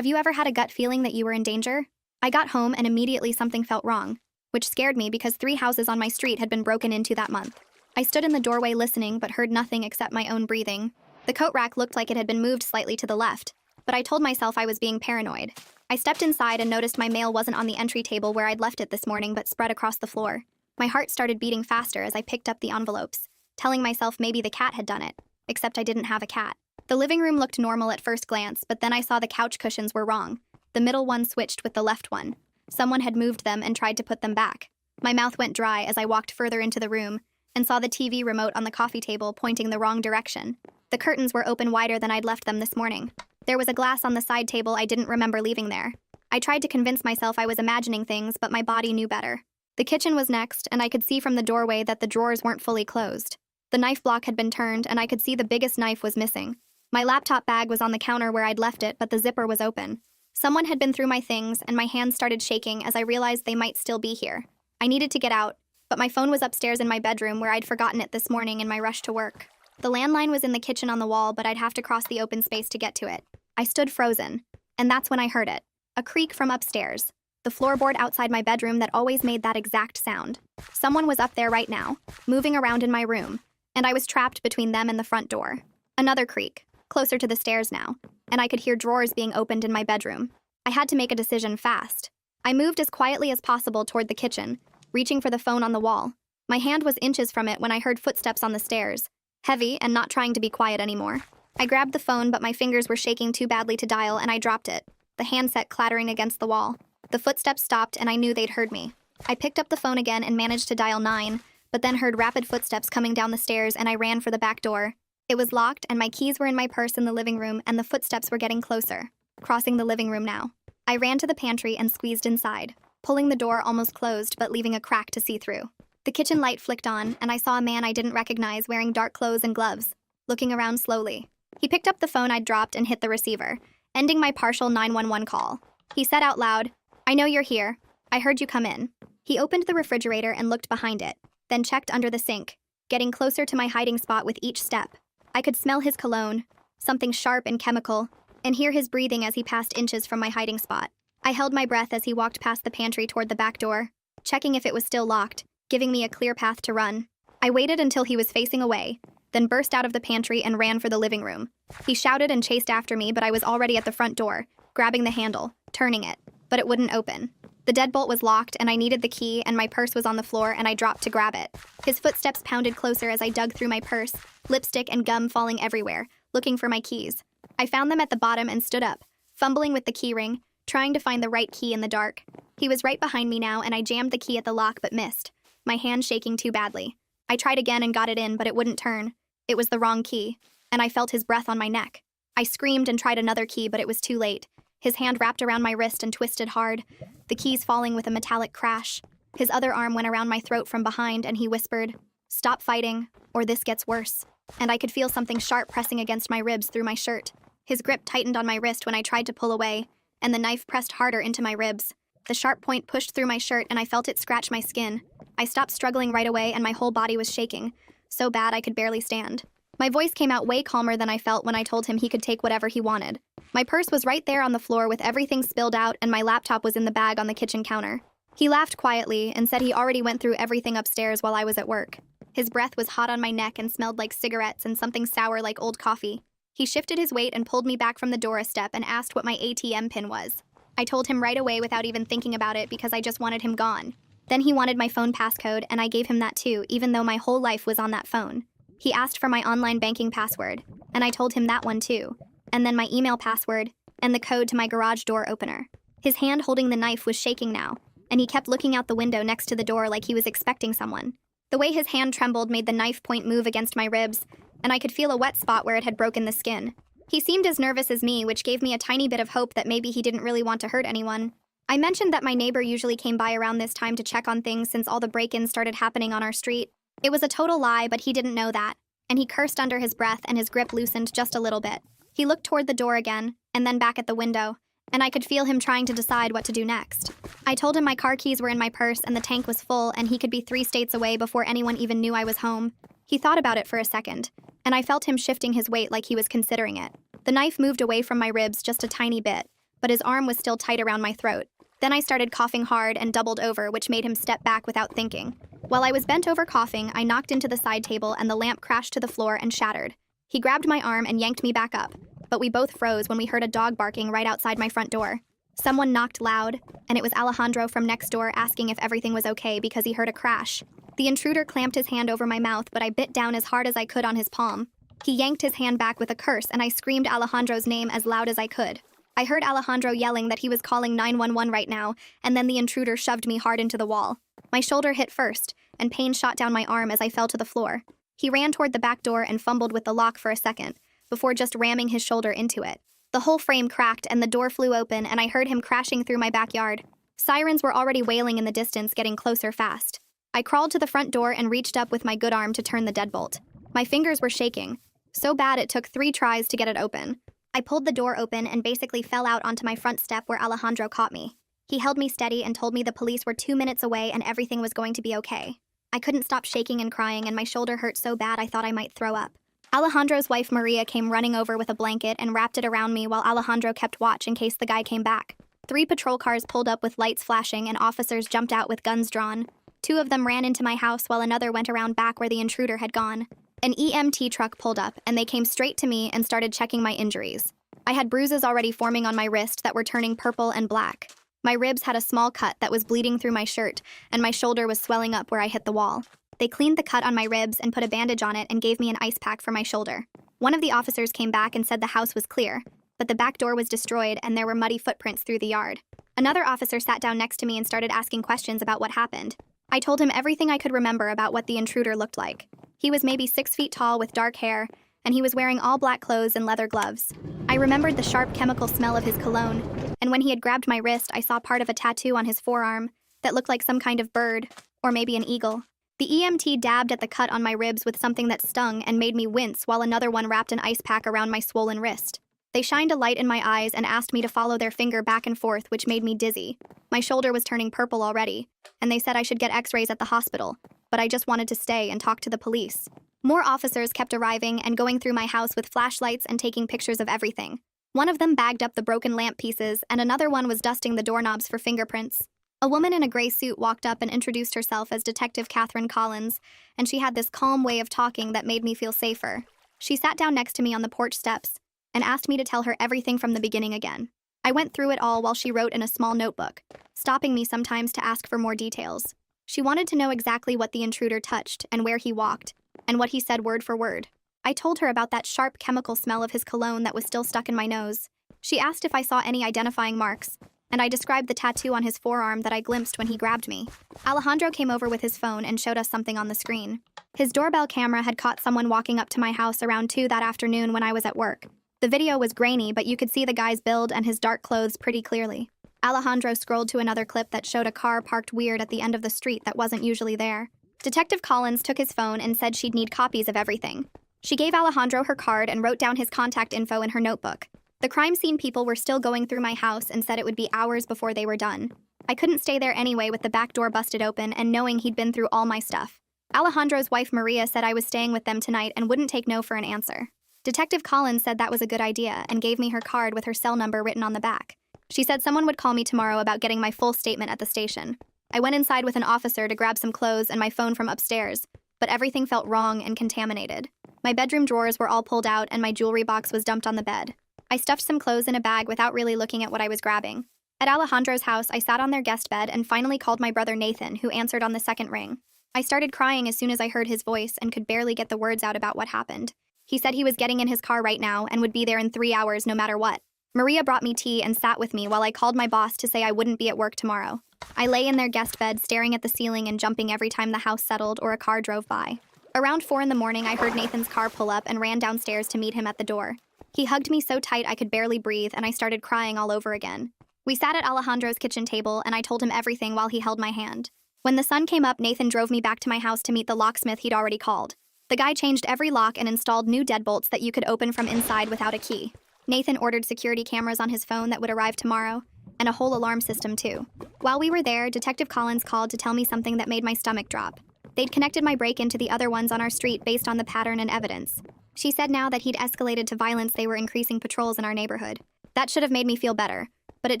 Have you ever had a gut feeling that you were in danger? I got home and immediately something felt wrong, which scared me because 3 houses on my street had been broken into that month. I stood in the doorway listening but heard nothing except my own breathing. The coat rack looked like it had been moved slightly to the left, but I told myself I was being paranoid. I stepped inside and noticed my mail wasn't on the entry table where I'd left it this morning but spread across the floor. My heart started beating faster as I picked up the envelopes, telling myself maybe the cat had done it, except I didn't have a cat. The living room looked normal at first glance, but then I saw the couch cushions were wrong. The middle one switched with the left one. Someone had moved them and tried to put them back. My mouth went dry as I walked further into the room and saw the TV remote on the coffee table pointing the wrong direction. The curtains were open wider than I'd left them this morning. There was a glass on the side table I didn't remember leaving there. I tried to convince myself I was imagining things, but my body knew better. The kitchen was next, and I could see from the doorway that the drawers weren't fully closed. The knife block had been turned, and I could see the biggest knife was missing. My laptop bag was on the counter where I'd left it, but the zipper was open. Someone had been through my things, and my hands started shaking as I realized they might still be here. I needed to get out, but my phone was upstairs in my bedroom where I'd forgotten it this morning in my rush to work. The landline was in the kitchen on the wall, but I'd have to cross the open space to get to it. I stood frozen, and that's when I heard it. A creak from upstairs. The floorboard outside my bedroom that always made that exact sound. Someone was up there right now, moving around in my room, and I was trapped between them and the front door. Another creak, closer to the stairs now, and I could hear drawers being opened in my bedroom. I had to make a decision fast. I moved as quietly as possible toward the kitchen, reaching for the phone on the wall. My hand was inches from it when I heard footsteps on the stairs, heavy and not trying to be quiet anymore. I grabbed the phone, but my fingers were shaking too badly to dial, and I dropped it, the handset clattering against the wall. The footsteps stopped, and I knew they'd heard me. I picked up the phone again and managed to dial 9, but then heard rapid footsteps coming down the stairs, and I ran for the back door. It was locked, and my keys were in my purse in the living room, and the footsteps were getting closer, crossing the living room now. I ran to the pantry and squeezed inside, pulling the door almost closed but leaving a crack to see through. The kitchen light flicked on, and I saw a man I didn't recognize wearing dark clothes and gloves, looking around slowly. He picked up the phone I'd dropped and hit the receiver, ending my partial 911 call. He said out loud, "I know you're here. I heard you come in." He opened the refrigerator and looked behind it, then checked under the sink, getting closer to my hiding spot with each step. I could smell his cologne, something sharp and chemical, and hear his breathing as he passed inches from my hiding spot. I held my breath as he walked past the pantry toward the back door, checking if it was still locked, giving me a clear path to run. I waited until he was facing away, then burst out of the pantry and ran for the living room. He shouted and chased after me, but I was already at the front door, grabbing the handle, turning it, but it wouldn't open. The deadbolt was locked, and I needed the key, and my purse was on the floor, and I dropped to grab it. His footsteps pounded closer as I dug through my purse, lipstick and gum falling everywhere, looking for my keys. I found them at the bottom and stood up, fumbling with the key ring, trying to find the right key in the dark. He was right behind me now, and I jammed the key at the lock but missed, my hand shaking too badly. I tried again and got it in, but it wouldn't turn. It was the wrong key, and I felt his breath on my neck. I screamed and tried another key, but it was too late. His hand wrapped around my wrist and twisted hard, the keys falling with a metallic crash. His other arm went around my throat from behind, and he whispered, "Stop fighting, or this gets worse." And I could feel something sharp pressing against my ribs through my shirt. His grip tightened on my wrist when I tried to pull away, and the knife pressed harder into my ribs. The sharp point pushed through my shirt, and I felt it scratch my skin. I stopped struggling right away, and my whole body was shaking, so bad I could barely stand. My voice came out way calmer than I felt when I told him he could take whatever he wanted. My purse was right there on the floor with everything spilled out, and my laptop was in the bag on the kitchen counter. He laughed quietly and said he already went through everything upstairs while I was at work. His breath was hot on my neck and smelled like cigarettes and something sour like old coffee. He shifted his weight and pulled me back from the door a step and asked what my ATM pin was. I told him right away without even thinking about it because I just wanted him gone. Then he wanted my phone passcode, and I gave him that too, even though my whole life was on that phone. He asked for my online banking password, and I told him that one too, and then my email password, and the code to my garage door opener. His hand holding the knife was shaking now, and he kept looking out the window next to the door like he was expecting someone. The way his hand trembled made the knife point move against my ribs, and I could feel a wet spot where it had broken the skin. He seemed as nervous as me, which gave me a tiny bit of hope that maybe he didn't really want to hurt anyone. I mentioned that my neighbor usually came by around this time to check on things since all the break-ins started happening on our street. It was a total lie, but he didn't know that, and he cursed under his breath and his grip loosened just a little bit. He looked toward the door again, and then back at the window, and I could feel him trying to decide what to do next. I told him my car keys were in my purse and the tank was full and he could be 3 states away before anyone even knew I was home. He thought about it for a second, and I felt him shifting his weight like he was considering it. The knife moved away from my ribs just a tiny bit, but his arm was still tight around my throat. Then I started coughing hard and doubled over, which made him step back without thinking. While I was bent over coughing, I knocked into the side table and the lamp crashed to the floor and shattered. He grabbed my arm and yanked me back up, but we both froze when we heard a dog barking right outside my front door. Someone knocked loud, and it was Alejandro from next door asking if everything was okay because he heard a crash. The intruder clamped his hand over my mouth, but I bit down as hard as I could on his palm. He yanked his hand back with a curse, and I screamed Alejandro's name as loud as I could. I heard Alejandro yelling that he was calling 911 right now, and then the intruder shoved me hard into the wall. My shoulder hit first, and pain shot down my arm as I fell to the floor. He ran toward the back door and fumbled with the lock for a second, before just ramming his shoulder into it. The whole frame cracked and the door flew open, and I heard him crashing through my backyard. Sirens were already wailing in the distance, getting closer fast. I crawled to the front door and reached up with my good arm to turn the deadbolt. My fingers were shaking, so bad it took 3 tries to get it open. I pulled the door open and basically fell out onto my front step where Alejandro caught me. He held me steady and told me the police were 2 minutes away and everything was going to be okay. I couldn't stop shaking and crying, and my shoulder hurt so bad I thought I might throw up. Alejandro's wife Maria came running over with a blanket and wrapped it around me while Alejandro kept watch in case the guy came back. 3 patrol cars pulled up with lights flashing and officers jumped out with guns drawn. 2 of them ran into my house while another went around back where the intruder had gone. An EMT truck pulled up, and they came straight to me and started checking my injuries. I had bruises already forming on my wrist that were turning purple and black. My ribs had a small cut that was bleeding through my shirt, and my shoulder was swelling up where I hit the wall. They cleaned the cut on my ribs and put a bandage on it and gave me an ice pack for my shoulder. One of the officers came back and said the house was clear, but the back door was destroyed and there were muddy footprints through the yard. Another officer sat down next to me and started asking questions about what happened. I told him everything I could remember about what the intruder looked like. He was maybe 6 feet tall with dark hair, and he was wearing all black clothes and leather gloves. I remembered the sharp chemical smell of his cologne, and when he had grabbed my wrist, I saw part of a tattoo on his forearm that looked like some kind of bird, or maybe an eagle. The EMT dabbed at the cut on my ribs with something that stung and made me wince, while another one wrapped an ice pack around my swollen wrist. They shined a light in my eyes and asked me to follow their finger back and forth, which made me dizzy. My shoulder was turning purple already, and they said I should get x-rays at the hospital, but I just wanted to stay and talk to the police. More officers kept arriving and going through my house with flashlights and taking pictures of everything. One of them bagged up the broken lamp pieces, and another one was dusting the doorknobs for fingerprints. A woman in a gray suit walked up and introduced herself as Detective Catherine Collins, and she had this calm way of talking that made me feel safer. She sat down next to me on the porch steps and asked me to tell her everything from the beginning again. I went through it all while she wrote in a small notebook, stopping me sometimes to ask for more details. She wanted to know exactly what the intruder touched and where he walked, and what he said word for word. I told her about that sharp chemical smell of his cologne that was still stuck in my nose. She asked if I saw any identifying marks, and I described the tattoo on his forearm that I glimpsed when he grabbed me. Alejandro came over with his phone and showed us something on the screen. His doorbell camera had caught someone walking up to my house around 2 that afternoon when I was at work. The video was grainy, but you could see the guy's build and his dark clothes pretty clearly. Alejandro scrolled to another clip that showed a car parked weird at the end of the street that wasn't usually there. Detective Collins took his phone and said she'd need copies of everything. She gave Alejandro her card and wrote down his contact info in her notebook. The crime scene people were still going through my house and said it would be hours before they were done. I couldn't stay there anyway with the back door busted open and knowing he'd been through all my stuff. Alejandro's wife Maria said I was staying with them tonight and wouldn't take no for an answer. Detective Collins said that was a good idea and gave me her card with her cell number written on the back. She said someone would call me tomorrow about getting my full statement at the station. I went inside with an officer to grab some clothes and my phone from upstairs, but everything felt wrong and contaminated. My bedroom drawers were all pulled out and my jewelry box was dumped on the bed. I stuffed some clothes in a bag without really looking at what I was grabbing. At Alejandro's house, I sat on their guest bed and finally called my brother Nathan, who answered on the second ring. I started crying as soon as I heard his voice and could barely get the words out about what happened. He said he was getting in his car right now and would be there in 3 hours no matter what. Maria brought me tea and sat with me while I called my boss to say I wouldn't be at work tomorrow. I lay in their guest bed staring at the ceiling and jumping every time the house settled or a car drove by. Around 4 in the morning, I heard Nathan's car pull up and ran downstairs to meet him at the door. He hugged me so tight I could barely breathe, and I started crying all over again. We sat at Alejandro's kitchen table, and I told him everything while he held my hand. When the sun came up, Nathan drove me back to my house to meet the locksmith he'd already called. The guy changed every lock and installed new deadbolts that you could open from inside without a key. Nathan ordered security cameras on his phone that would arrive tomorrow, and a whole alarm system too. While we were there, Detective Collins called to tell me something that made my stomach drop. They'd connected my break-in to the other ones on our street based on the pattern and evidence. She said now that he'd escalated to violence, they were increasing patrols in our neighborhood. That should have made me feel better, but it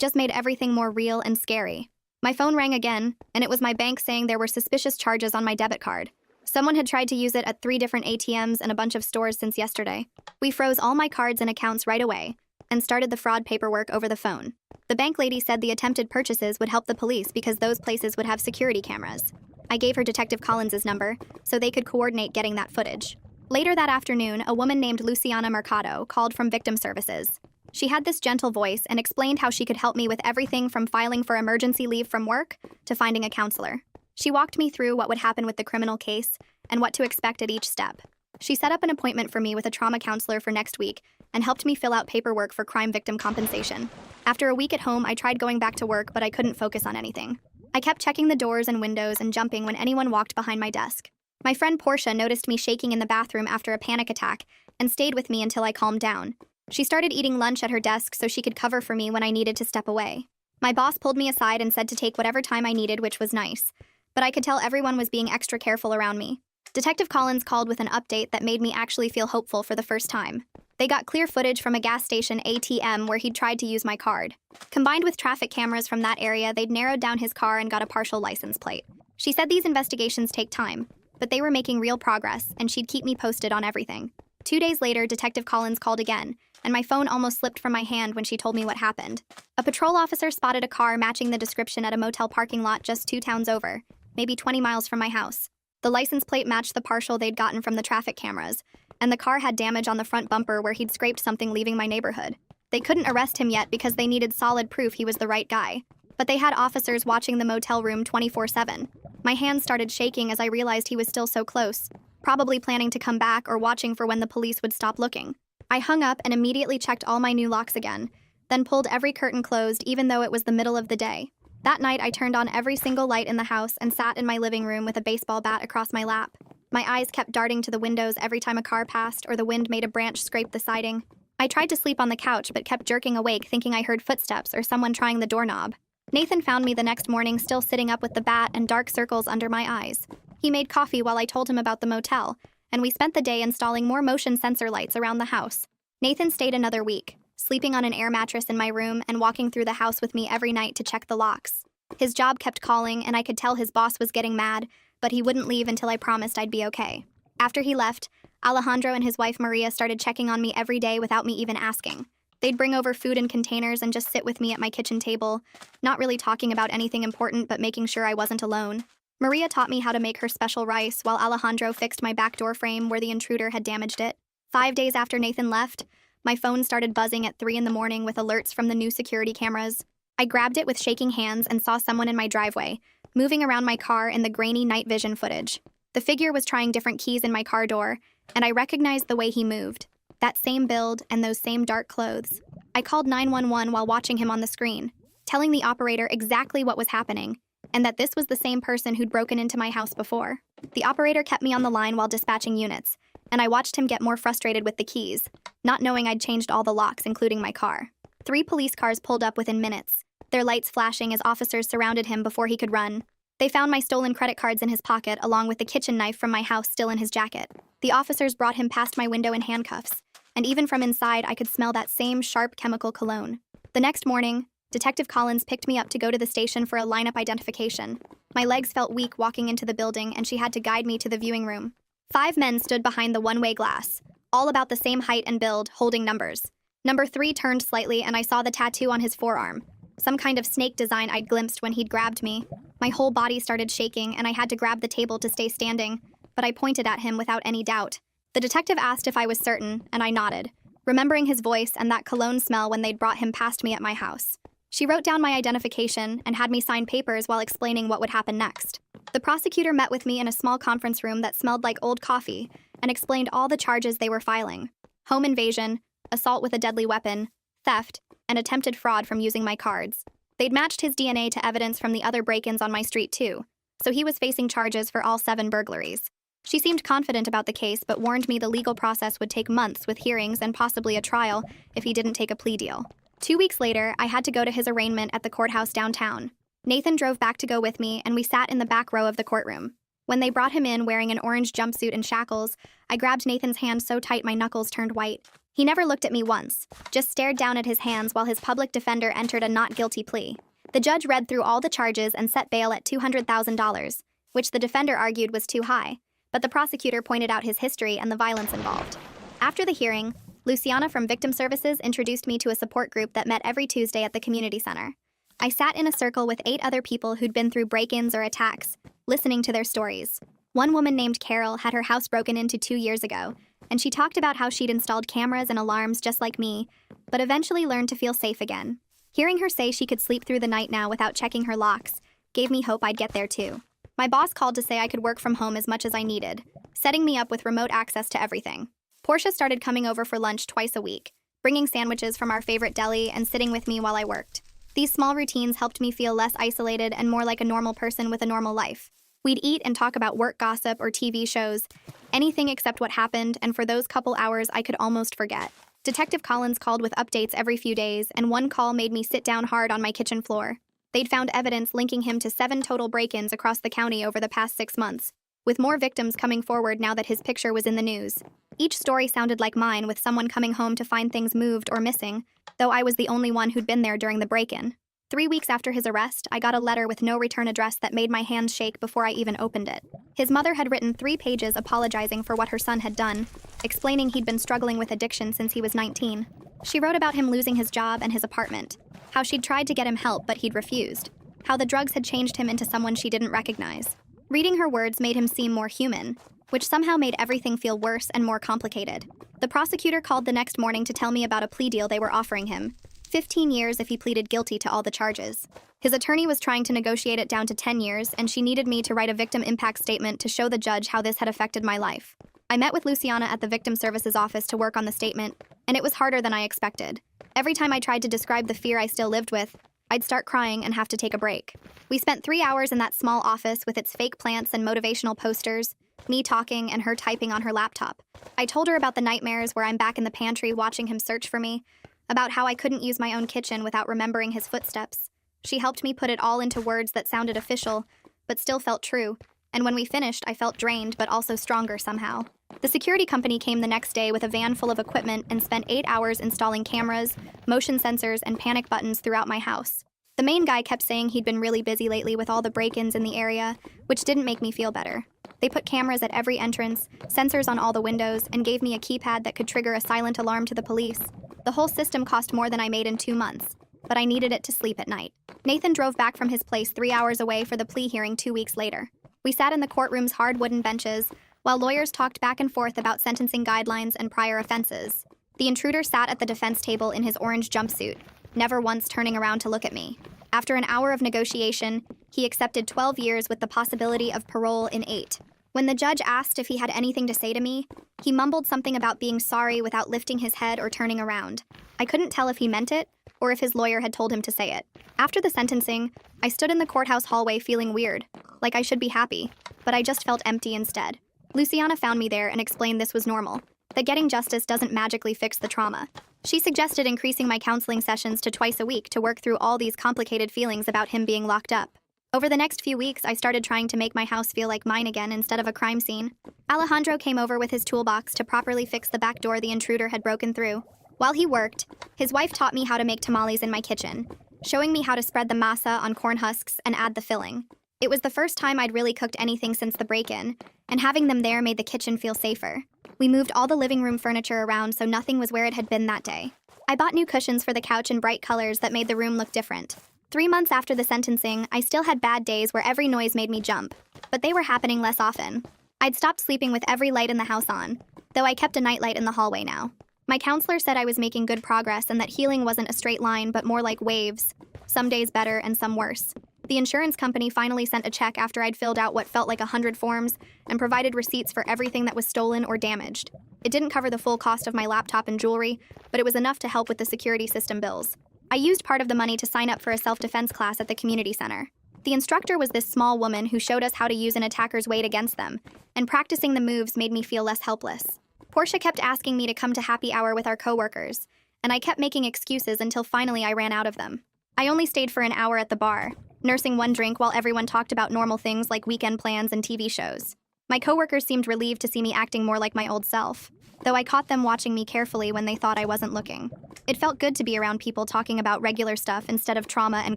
just made everything more real and scary. My phone rang again, and it was my bank saying there were suspicious charges on my debit card. Someone had tried to use it at 3 different ATMs and a bunch of stores since yesterday. We froze all my cards and accounts right away and started the fraud paperwork over the phone. The bank lady said the attempted purchases would help the police because those places would have security cameras. I gave her Detective Collins's number so they could coordinate getting that footage. Later that afternoon, a woman named Luciana Mercado called from Victim Services. She had this gentle voice and explained how she could help me with everything from filing for emergency leave from work to finding a counselor. She walked me through what would happen with the criminal case and what to expect at each step. She set up an appointment for me with a trauma counselor for next week and helped me fill out paperwork for crime victim compensation. After a week at home, I tried going back to work, but I couldn't focus on anything. I kept checking the doors and windows and jumping when anyone walked behind my desk. My friend Portia noticed me shaking in the bathroom after a panic attack and stayed with me until I calmed down. She started eating lunch at her desk so she could cover for me when I needed to step away. My boss pulled me aside and said to take whatever time I needed, which was nice. But I could tell everyone was being extra careful around me. Detective Collins called with an update that made me actually feel hopeful for the first time. They got clear footage from a gas station ATM where he'd tried to use my card. Combined with traffic cameras from that area, they'd narrowed down his car and got a partial license plate. She said these investigations take time, but they were making real progress, and she'd keep me posted on everything. 2 days later, Detective Collins called again, and my phone almost slipped from my hand when she told me what happened. A patrol officer spotted a car matching the description at a motel parking lot just 2 towns over, maybe 20 miles from my house. The license plate matched the partial they'd gotten from the traffic cameras, and the car had damage on the front bumper where he'd scraped something leaving my neighborhood. They couldn't arrest him yet because they needed solid proof he was the right guy, but they had officers watching the motel room 24/7. My hands started shaking as I realized he was still so close, probably planning to come back or watching for when the police would stop looking. I hung up and immediately checked all my new locks again, then pulled every curtain closed even though it was the middle of the day. That night, I turned on every single light in the house and sat in my living room with a baseball bat across my lap. My eyes kept darting to the windows every time a car passed or the wind made a branch scrape the siding. I tried to sleep on the couch but kept jerking awake thinking I heard footsteps or someone trying the doorknob. Nathan found me the next morning still sitting up with the bat and dark circles under my eyes. He made coffee while I told him about the motel, and we spent the day installing more motion sensor lights around the house. Nathan stayed another week, sleeping on an air mattress in my room and walking through the house with me every night to check the locks. His job kept calling, and I could tell his boss was getting mad, but he wouldn't leave until I promised I'd be okay. After he left, Alejandro and his wife Maria started checking on me every day without me even asking. They'd bring over food in containers and just sit with me at my kitchen table, not really talking about anything important but making sure I wasn't alone. Maria taught me how to make her special rice while Alejandro fixed my back door frame where the intruder had damaged it. 5 days after Nathan left, my phone started buzzing at 3 in the morning with alerts from the new security cameras. I grabbed it with shaking hands and saw someone in my driveway, moving around my car in the grainy night vision footage. The figure was trying different keys in my car door, and I recognized the way he moved. That same build and those same dark clothes. I called 911 while watching him on the screen, telling the operator exactly what was happening, and that this was the same person who'd broken into my house before. The operator kept me on the line while dispatching units, and I watched him get more frustrated with the keys, not knowing I'd changed all the locks, including my car. 3 police cars pulled up within minutes, their lights flashing as officers surrounded him before he could run. They found my stolen credit cards in his pocket, along with the kitchen knife from my house still in his jacket. The officers brought him past my window in handcuffs, and even from inside, I could smell that same sharp chemical cologne. The next morning, Detective Collins picked me up to go to the station for a lineup identification. My legs felt weak walking into the building, and she had to guide me to the viewing room. 5 men stood behind the one-way glass, all about the same height and build, holding numbers. Number 3 turned slightly, and I saw the tattoo on his forearm. Some kind of snake design I'd glimpsed when he'd grabbed me. My whole body started shaking, and I had to grab the table to stay standing, but I pointed at him without any doubt. The detective asked if I was certain, and I nodded, remembering his voice and that cologne smell when they'd brought him past me at my house. She wrote down my identification and had me sign papers while explaining what would happen next. The prosecutor met with me in a small conference room that smelled like old coffee and explained all the charges they were filing: home invasion, assault with a deadly weapon, theft, and attempted fraud from using my cards. They'd matched his DNA to evidence from the other break-ins on my street too, so he was facing charges for all 7 burglaries. She seemed confident about the case but warned me the legal process would take months with hearings and possibly a trial if he didn't take a plea deal. 2 weeks later, I had to go to his arraignment at the courthouse downtown. Nathan drove back to go with me, and we sat in the back row of the courtroom. When they brought him in wearing an orange jumpsuit and shackles, I grabbed Nathan's hand so tight my knuckles turned white. He never looked at me once, just stared down at his hands while his public defender entered a not guilty plea. The judge read through all the charges and set bail at $200,000, which the defender argued was too high, but the prosecutor pointed out his history and the violence involved. After the hearing, Luciana from Victim Services introduced me to a support group that met every Tuesday at the community center. I sat in a circle with 8 other people who'd been through break-ins or attacks, listening to their stories. One woman named Carol had her house broken into 2 years ago, and she talked about how she'd installed cameras and alarms just like me, but eventually learned to feel safe again. Hearing her say she could sleep through the night now without checking her locks gave me hope I'd get there too. My boss called to say I could work from home as much as I needed, setting me up with remote access to everything. Portia started coming over for lunch twice a week, bringing sandwiches from our favorite deli and sitting with me while I worked. These small routines helped me feel less isolated and more like a normal person with a normal life. We'd eat and talk about work gossip or TV shows, anything except what happened, and for those couple hours I could almost forget. Detective Collins called with updates every few days, and one call made me sit down hard on my kitchen floor. They'd found evidence linking him to 7 total break-ins across the county over the past 6 months, with more victims coming forward now that his picture was in the news. Each story sounded like mine, with someone coming home to find things moved or missing, though I was the only one who'd been there during the break-in. 3 weeks after his arrest, I got a letter with no return address that made my hands shake before I even opened it. His mother had written 3 pages apologizing for what her son had done, explaining he'd been struggling with addiction since he was 19. She wrote about him losing his job and his apartment, how she'd tried to get him help but he'd refused, how the drugs had changed him into someone she didn't recognize. Reading her words made him seem more human, which somehow made everything feel worse and more complicated. The prosecutor called the next morning to tell me about a plea deal they were offering him. 15 years if he pleaded guilty to all the charges. His attorney was trying to negotiate it down to 10 years, and she needed me to write a victim impact statement to show the judge how this had affected my life. I met with Luciana at the Victim Services office to work on the statement, and it was harder than I expected. Every time I tried to describe the fear I still lived with, I'd start crying and have to take a break. We spent 3 hours in that small office with its fake plants and motivational posters, me talking and her typing on her laptop. I told her about the nightmares where I'm back in the pantry watching him search for me, about how I couldn't use my own kitchen without remembering his footsteps. She helped me put it all into words that sounded official, but still felt true, and when we finished, I felt drained but also stronger somehow. The security company came the next day with a van full of equipment and spent 8 hours installing cameras, motion sensors, and panic buttons throughout my house. The main guy kept saying he'd been really busy lately with all the break-ins in the area, which didn't make me feel better. They put cameras at every entrance, sensors on all the windows, and gave me a keypad that could trigger a silent alarm to the police. The whole system cost more than I made in 2 months, but I needed it to sleep at night. Nathan drove back from his place 3 hours away for the plea hearing 2 weeks later. We sat in the courtroom's hard wooden benches, while lawyers talked back and forth about sentencing guidelines and prior offenses. The intruder sat at the defense table in his orange jumpsuit, never once turning around to look at me. After an hour of negotiation, he accepted 12 years with the possibility of parole in 8. When the judge asked if he had anything to say to me, he mumbled something about being sorry without lifting his head or turning around. I couldn't tell if he meant it or if his lawyer had told him to say it. After the sentencing, I stood in the courthouse hallway feeling weird, like I should be happy, but I just felt empty instead. Luciana found me there and explained this was normal, that getting justice doesn't magically fix the trauma. She suggested increasing my counseling sessions to twice a week to work through all these complicated feelings about him being locked up. Over the next few weeks, I started trying to make my house feel like mine again instead of a crime scene. Alejandro came over with his toolbox to properly fix the back door the intruder had broken through. While he worked, his wife taught me how to make tamales in my kitchen, showing me how to spread the masa on corn husks and add the filling. It was the first time I'd really cooked anything since the break-in, and having them there made the kitchen feel safer. We moved all the living room furniture around so nothing was where it had been that day. I bought new cushions for the couch in bright colors that made the room look different. 3 months after the sentencing, I still had bad days where every noise made me jump, but they were happening less often. I'd stopped sleeping with every light in the house on, though I kept a nightlight in the hallway now. My counselor said I was making good progress and that healing wasn't a straight line but more like waves, some days better and some worse. The insurance company finally sent a check after I'd filled out what felt like 100 forms and provided receipts for everything that was stolen or damaged. It didn't cover the full cost of my laptop and jewelry, but it was enough to help with the security system bills. I used part of the money to sign up for a self-defense class at the community center. The instructor was this small woman who showed us how to use an attacker's weight against them, and practicing the moves made me feel less helpless. Portia kept asking me to come to happy hour with our coworkers, and I kept making excuses until finally I ran out of them. I only stayed for an hour at the bar, nursing one drink while everyone talked about normal things like weekend plans and TV shows. My coworkers seemed relieved to see me acting more like my old self, though I caught them watching me carefully when they thought I wasn't looking. It felt good to be around people talking about regular stuff instead of trauma and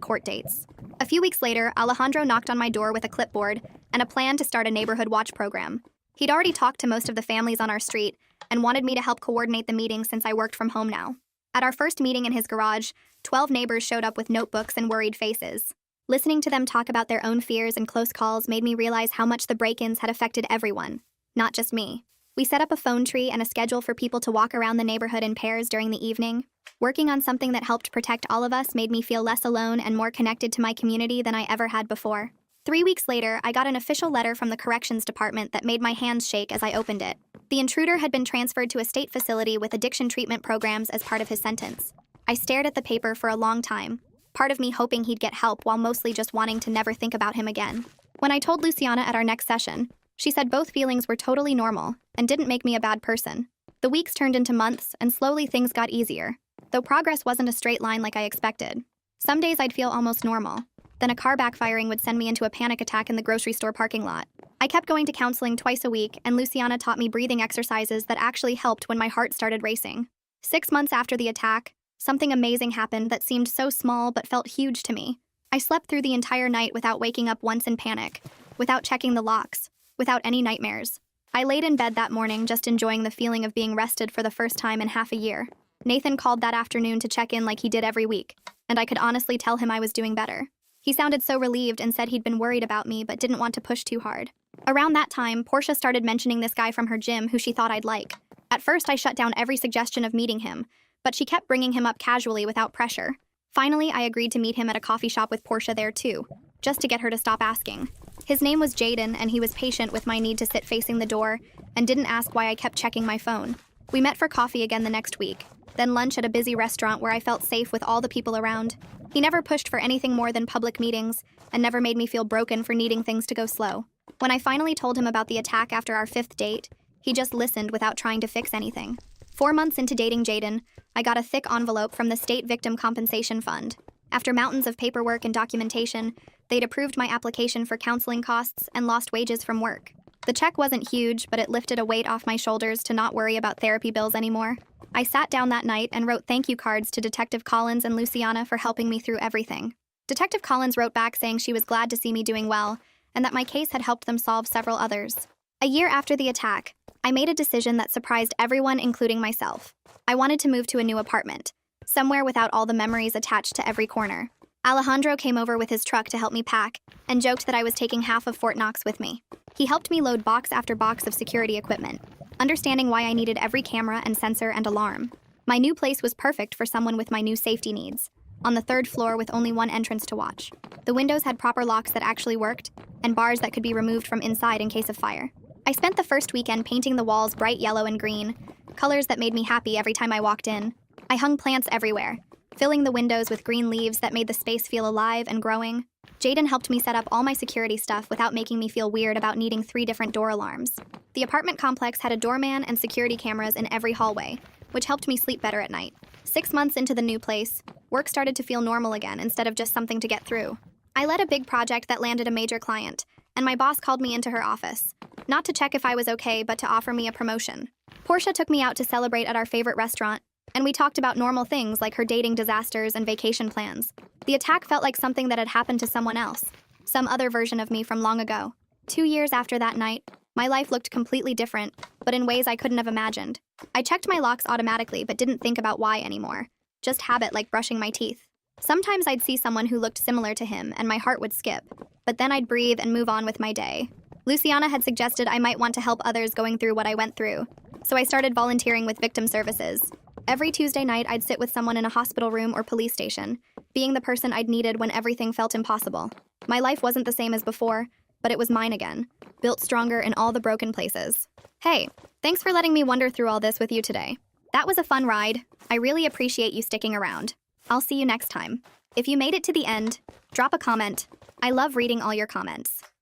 court dates. A few weeks later, Alejandro knocked on my door with a clipboard and a plan to start a neighborhood watch program. He'd already talked to most of the families on our street and wanted me to help coordinate the meeting since I worked from home now. At our first meeting in his garage, 12 neighbors showed up with notebooks and worried faces. Listening to them talk about their own fears and close calls made me realize how much the break-ins had affected everyone, not just me. We set up a phone tree and a schedule for people to walk around the neighborhood in pairs during the evening. Working on something that helped protect all of us made me feel less alone and more connected to my community than I ever had before. 3 weeks later, I got an official letter from the corrections department that made my hands shake as I opened it. The intruder had been transferred to a state facility with addiction treatment programs as part of his sentence. I stared at the paper for a long time, part of me hoping he'd get help while mostly just wanting to never think about him again. When I told Luciana at our next session, she said both feelings were totally normal and didn't make me a bad person. The weeks turned into months, and slowly things got easier, though progress wasn't a straight line like I expected. Some days I'd feel almost normal. Then a car backfiring would send me into a panic attack in the grocery store parking lot. I kept going to counseling twice a week, and Luciana taught me breathing exercises that actually helped when my heart started racing. 6 months after the attack, something amazing happened that seemed so small but felt huge to me. I slept through the entire night without waking up once in panic, without checking the locks, without any nightmares. I laid in bed that morning just enjoying the feeling of being rested for the first time in half a year. Nathan called that afternoon to check in like he did every week, and I could honestly tell him I was doing better. He sounded so relieved and said he'd been worried about me but didn't want to push too hard. Around that time, Portia started mentioning this guy from her gym who she thought I'd like. At first, I shut down every suggestion of meeting him, but she kept bringing him up casually without pressure. Finally, I agreed to meet him at a coffee shop with Portia there too, just to get her to stop asking. His name was Jaden, and he was patient with my need to sit facing the door and didn't ask why I kept checking my phone. We met for coffee again the next week, then lunch at a busy restaurant where I felt safe with all the people around. He never pushed for anything more than public meetings and never made me feel broken for needing things to go slow. When I finally told him about the attack after our 5th date, he just listened without trying to fix anything. 4 months into dating Jaden, I got a thick envelope from the State Victim Compensation Fund. After mountains of paperwork and documentation, they'd approved my application for counseling costs and lost wages from work. The check wasn't huge, but it lifted a weight off my shoulders to not worry about therapy bills anymore. I sat down that night and wrote thank you cards to Detective Collins and Luciana for helping me through everything. Detective Collins wrote back saying she was glad to see me doing well and that my case had helped them solve several others. A year after the attack, I made a decision that surprised everyone, including myself. I wanted to move to a new apartment, somewhere without all the memories attached to every corner. Alejandro came over with his truck to help me pack and joked that I was taking half of Fort Knox with me. He helped me load box after box of security equipment, understanding why I needed every camera and sensor and alarm. My new place was perfect for someone with my new safety needs, on the 3rd floor with only one entrance to watch. The windows had proper locks that actually worked, and bars that could be removed from inside in case of fire. I spent the first weekend painting the walls bright yellow and green, colors that made me happy every time I walked in. I hung plants everywhere, filling the windows with green leaves that made the space feel alive and growing. Jaden helped me set up all my security stuff without making me feel weird about needing 3 different door alarms. The apartment complex had a doorman and security cameras in every hallway, which helped me sleep better at night. 6 months into the new place, work started to feel normal again instead of just something to get through. I led a big project that landed a major client, and my boss called me into her office, not to check if I was okay, but to offer me a promotion. Portia took me out to celebrate at our favorite restaurant, and we talked about normal things like her dating disasters and vacation plans. The attack felt like something that had happened to someone else, some other version of me from long ago. 2 years after that night, my life looked completely different, but in ways I couldn't have imagined. I checked my locks automatically but didn't think about why anymore, just habit like brushing my teeth. Sometimes I'd see someone who looked similar to him and my heart would skip, but then I'd breathe and move on with my day. Luciana had suggested I might want to help others going through what I went through, so I started volunteering with victim services. Every Tuesday night, I'd sit with someone in a hospital room or police station, being the person I'd needed when everything felt impossible. My life wasn't the same as before, but it was mine again, built stronger in all the broken places. Hey, thanks for letting me wander through all this with you today. That was a fun ride. I really appreciate you sticking around. I'll see you next time. If you made it to the end, drop a comment. I love reading all your comments.